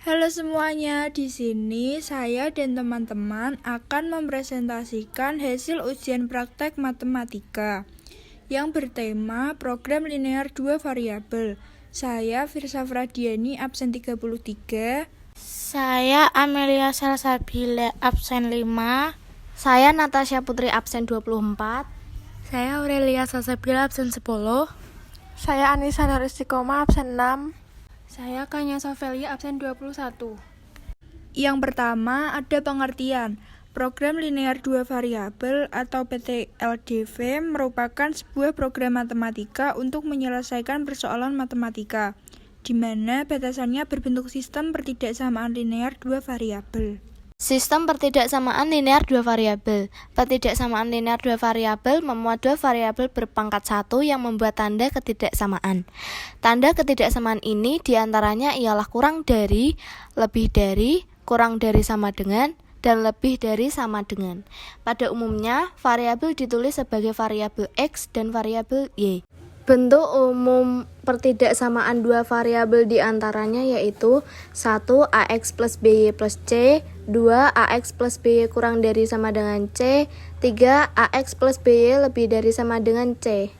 Halo semuanya, di sini saya dan teman-teman akan mempresentasikan hasil ujian praktek matematika yang bertema program linear 2 variabel. Saya Firsa Fradiani, absen 33. Saya Amelia Salsabila, absen 5. Saya Natasha Putri, absen 24. Saya Aurelia Salsabila, absen 10. Saya Anissa Nuristiqomah, absen 6. Saya Kanya Sofelia, absen 21. Yang pertama ada pengertian. Program linear 2 variabel atau PTLDV merupakan sebuah program matematika untuk menyelesaikan persoalan matematika, di mana batasannya berbentuk sistem pertidaksamaan linear 2 variabel. Sistem pertidaksamaan linear 2 variabel. Pertidaksamaan linear 2 variabel memuat 2 variabel berpangkat 1 yang membuat tanda ketidaksamaan. Tanda ketidaksamaan ini diantaranya ialah kurang dari, lebih dari, kurang dari sama dengan, dan lebih dari sama dengan. Pada umumnya, variabel ditulis sebagai variabel X dan variabel Y. Bentuk umum pertidaksamaan dua variabel diantaranya yaitu 1. AX plus BY plus C, 2. AX plus BY kurang dari sama dengan C, 3. AX plus BY lebih dari sama dengan C.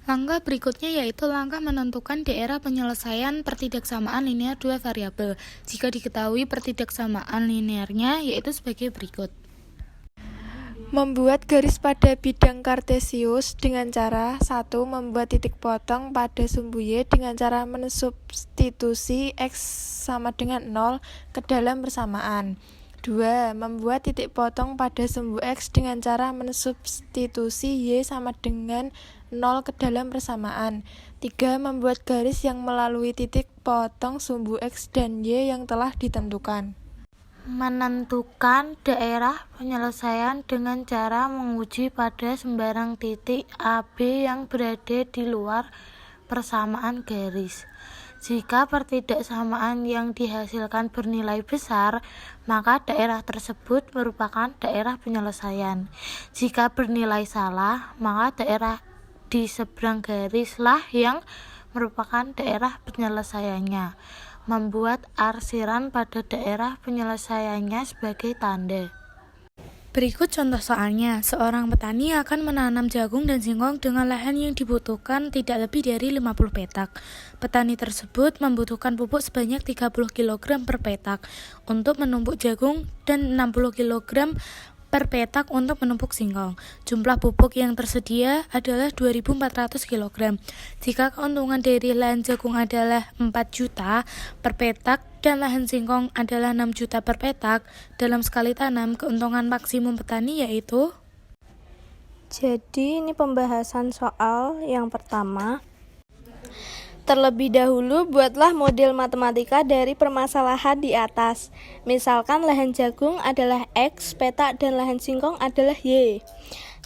Langkah berikutnya yaitu langkah menentukan daerah penyelesaian pertidaksamaan linear 2 variabel. Jika diketahui pertidaksamaan linearnya yaitu sebagai berikut. Membuat garis pada bidang kartesius dengan cara 1. Membuat titik potong pada sumbu Y dengan cara mensubstitusi X sama dengan 0 ke dalam persamaan. 2. Membuat titik potong pada sumbu X dengan cara mensubstitusi Y sama dengan 0 ke dalam persamaan. 3. Membuat garis yang melalui titik potong sumbu X dan Y yang telah ditentukan. Menentukan daerah penyelesaian dengan cara menguji pada sembarang titik AB yang berada di luar persamaan garis. Jika pertidaksamaan yang dihasilkan bernilai besar, maka daerah tersebut merupakan daerah penyelesaian. Jika bernilai salah, maka daerah di seberang garislah yang merupakan daerah penyelesaiannya. Membuat arsiran pada daerah penyelesaiannya sebagai tanda. Berikut contoh soalnya. Seorang petani akan menanam jagung dan singkong dengan lahan yang dibutuhkan tidak lebih dari 50 petak. Petani tersebut membutuhkan pupuk sebanyak 30 kg per petak untuk menumbuk jagung dan 60 kg per petak untuk menumpuk singkong. Jumlah pupuk yang tersedia adalah 2.400 kg. Jika keuntungan dari lahan jagung adalah 4 juta per petak dan lahan singkong adalah 6 juta per petak, dalam sekali tanam keuntungan maksimum petani yaitu. Jadi ini pembahasan soal yang pertama. Terlebih dahulu, buatlah model matematika dari permasalahan di atas. Misalkan lahan jagung adalah X, petak, dan lahan singkong adalah Y.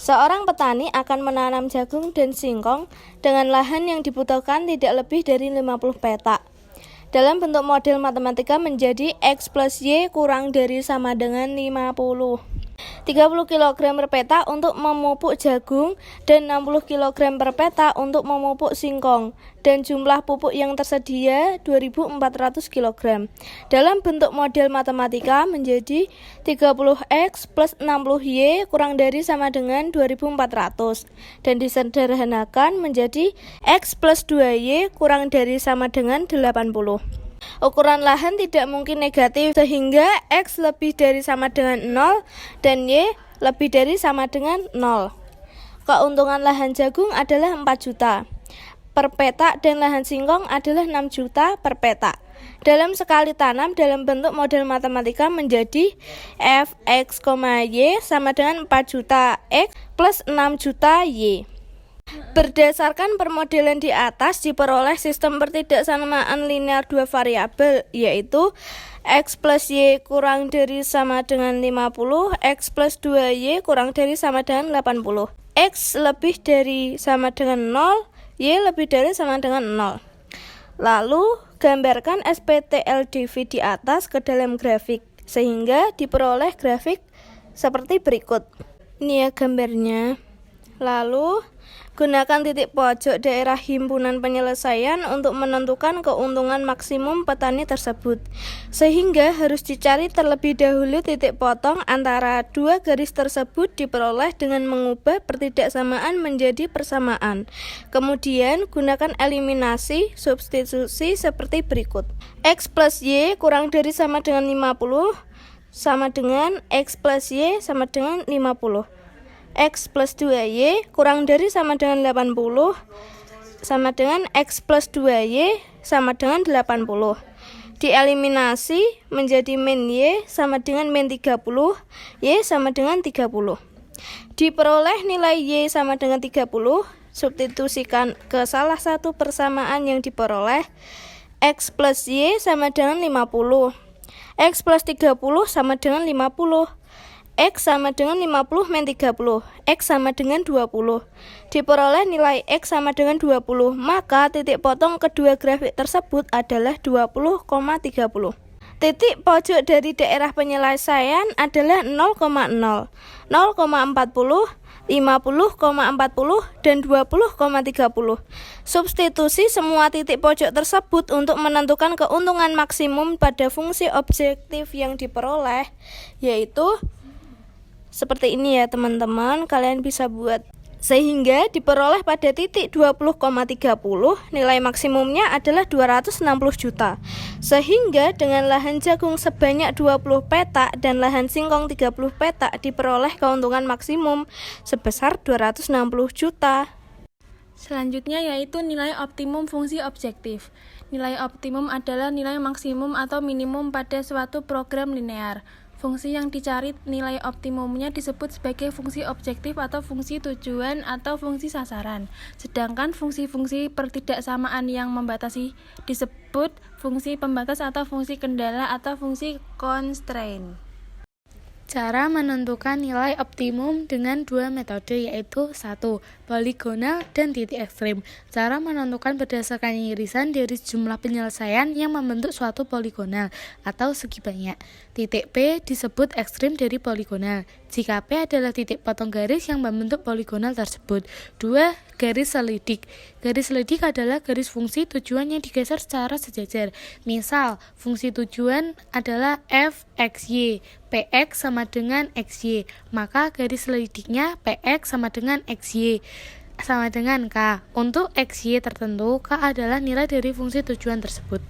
Seorang petani akan menanam jagung dan singkong dengan lahan yang dibutuhkan tidak lebih dari 50 petak. Dalam bentuk model matematika menjadi X plus Y kurang dari sama dengan 50. 30 kg per petak untuk memupuk jagung dan 60 kg per petak untuk memupuk singkong, dan jumlah pupuk yang tersedia 2.400 kg. Dalam bentuk model matematika menjadi 30X plus 60Y kurang dari sama dengan 2.400, dan disederhanakan menjadi X plus 2Y kurang dari sama dengan 80. Ukuran lahan tidak mungkin negatif sehingga X lebih dari sama dengan 0 dan Y lebih dari sama dengan 0. Keuntungan lahan jagung adalah 4 juta per petak dan lahan singkong adalah 6 juta per petak. Dalam sekali tanam dalam bentuk model matematika menjadi Fx, Y sama dengan 4 juta X plus 6 juta Y. Berdasarkan permodelan di atas diperoleh sistem pertidaksamaan linear 2 variabel yaitu X plus Y kurang dari sama dengan 50, X plus 2Y kurang dari sama dengan 80. X lebih dari sama dengan 0, Y lebih dari sama dengan 0. Lalu gambarkan SPTLDV di atas ke dalam grafik sehingga diperoleh grafik seperti berikut. Ini ya gambarnya. Lalu Gunakan titik pojok daerah himpunan penyelesaian untuk menentukan keuntungan maksimum petani tersebut. Sehingga harus dicari terlebih dahulu titik potong antara dua garis tersebut diperoleh dengan mengubah pertidaksamaan menjadi persamaan. Kemudian gunakan eliminasi substitusi seperti berikut. X plus Y kurang dari sama dengan 50 sama dengan X plus Y sama dengan 50. X plus 2Y kurang dari sama dengan 80 sama dengan X plus 2Y sama dengan 80. Dieliminasi menjadi min Y sama dengan min 30, Y sama dengan 30. Diperoleh nilai Y sama dengan 30, substitusikan ke salah satu persamaan yang diperoleh. X plus Y sama dengan 50. X plus 30 sama dengan 50. X sama dengan 50 min 30, X sama dengan 20. Diperoleh nilai X sama dengan 20, maka titik potong kedua grafik tersebut adalah 20,30. Titik pojok dari daerah penyelesaian adalah 0,0, 0,40, 50,40, dan 20,30. Substitusi semua titik pojok tersebut untuk menentukan keuntungan maksimum pada fungsi objektif yang diperoleh, yaitu seperti ini ya teman-teman, kalian bisa buat. Sehingga diperoleh pada titik 20,30, nilai maksimumnya adalah 260 juta. Sehingga dengan lahan jagung sebanyak 20 petak dan lahan singkong 30 petak diperoleh keuntungan maksimum sebesar 260 juta. Selanjutnya yaitu nilai optimum fungsi objektif. Nilai optimum adalah nilai maksimum atau minimum pada suatu program linear. Fungsi yang dicari nilai optimumnya disebut sebagai fungsi objektif atau fungsi tujuan atau fungsi sasaran. Sedangkan fungsi-fungsi pertidaksamaan yang membatasi disebut fungsi pembatas atau fungsi kendala atau fungsi constraint. Cara menentukan nilai optimum dengan dua metode, yaitu 1. Poligonal dan titik ekstrim. Cara menentukan berdasarkan irisan dari jumlah penyelesaian yang membentuk suatu poligonal atau segi banyak. Titik P disebut ekstrim dari poligonal jika P adalah titik potong garis yang membentuk poligonal tersebut. 2. Garis selidik. Garis selidik adalah garis fungsi tujuan yang digeser secara sejajar. Misal, fungsi tujuan adalah f(x,y), px sama dengan xy, maka garis selidiknya px sama dengan xy sama dengan k. Untuk xy tertentu, k adalah nilai dari fungsi tujuan tersebut.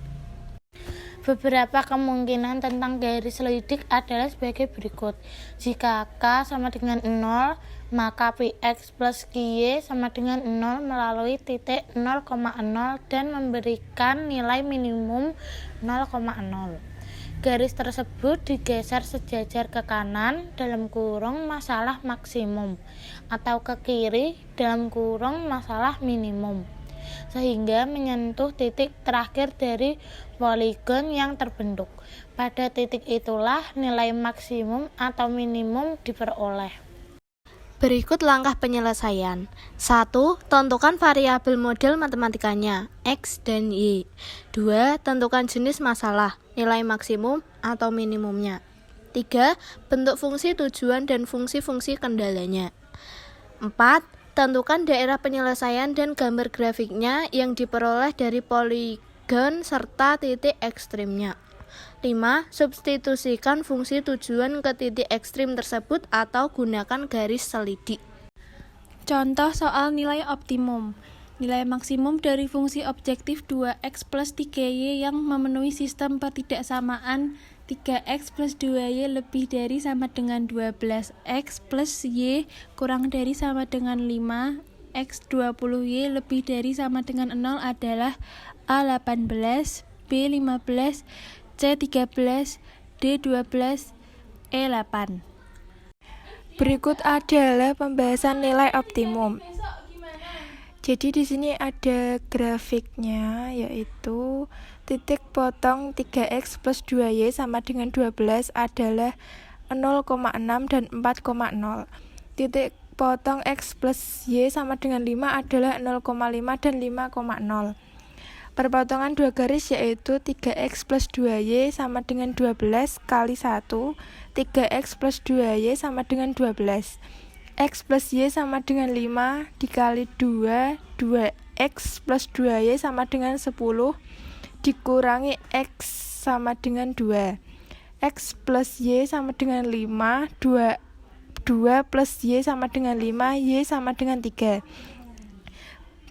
Beberapa kemungkinan tentang garis selidik adalah sebagai berikut. Jika k sama dengan 0, maka px plus qy sama dengan 0 melalui titik 0,0 dan memberikan nilai minimum 0,0. Garis tersebut digeser sejajar ke kanan dalam kurung masalah maksimum atau ke kiri dalam kurung masalah minimum, sehingga menyentuh titik terakhir dari poligon yang terbentuk. Pada titik itulah nilai maksimum atau minimum diperoleh. Berikut langkah penyelesaian. 1. Tentukan variabel model matematikanya, X dan Y. 2. Tentukan jenis masalah, nilai maksimum atau minimumnya. 3. Bentuk fungsi tujuan dan fungsi-fungsi kendalanya. 4. Tentukan daerah penyelesaian dan gambar grafiknya yang diperoleh dari poligon serta titik ekstrimnya. 5. Substitusikan fungsi tujuan ke titik ekstrim tersebut atau gunakan garis selidik. Contoh soal nilai optimum. Nilai maksimum dari fungsi objektif 2x plus 3y yang memenuhi sistem pertidaksamaan 3x plus 2y lebih dari sama dengan 12, x plus y kurang dari sama dengan 5, x 20y lebih dari sama dengan 0 adalah A18, B15, C13, D12, E8. Berikut adalah pembahasan nilai optimum. Jadi di sini ada grafiknya, yaitu titik potong 3x plus 2y sama dengan 12 adalah 0,6 dan 4,0. Titik potong x plus y sama dengan 5 adalah 0,5 dan 5,0. Perpotongan dua garis yaitu 3x plus 2y sama dengan 12 kali 1, 3x plus 2y sama dengan 12. X plus Y sama dengan 5 dikali 2, 2X plus 2Y sama dengan 10 dikurangi X sama dengan 2. X plus Y sama dengan 5, 2 plus Y sama dengan 5, Y sama dengan 3.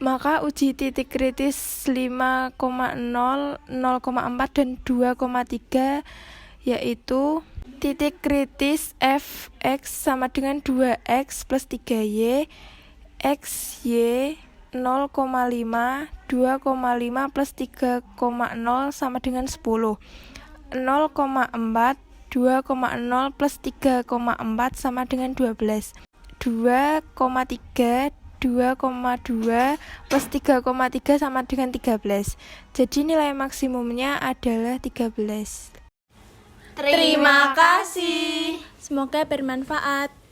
Maka uji titik kritis 5,0, 0,4, dan 2,3 yaitu titik kritis Fx sama dengan 2x plus 3y, xy 0,5, 2,5 plus 3,0 sama dengan 10. 0,4, 2,0 plus 3,4 sama dengan 12. 2,3, 2,2 plus 3,3 sama dengan 13. Jadi nilai maksimumnya adalah 13. Terima kasih. Semoga bermanfaat.